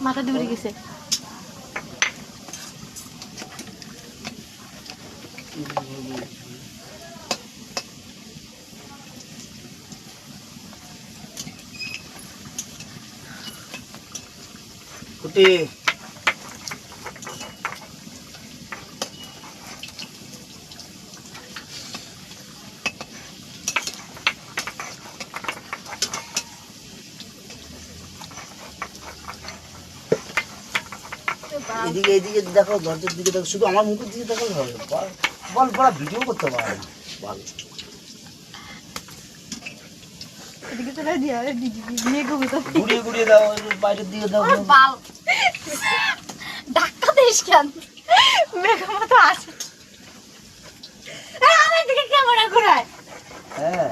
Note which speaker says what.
Speaker 1: মাথা দিয়ে উড়ে গেছে।
Speaker 2: কুটি এদিকে এদিকে দেখো, দরজার দিকে দেখো, শুধু আমার মুখের দিকে দেখো হবে। বল বড় ভিডিও করতে পারে না। বল
Speaker 1: এদিকে চলে দিয়া দিয়ে ঘুরে তো
Speaker 2: ঘুরিয়ে ঘুরিয়ে দাও, বাইরের দিকে দাও।
Speaker 1: বাল ধাক্কা দিস কেন? মেঘের মতো আছে। আমার দিকে ক্যামেরা ঘোরায়।
Speaker 2: হ্যাঁ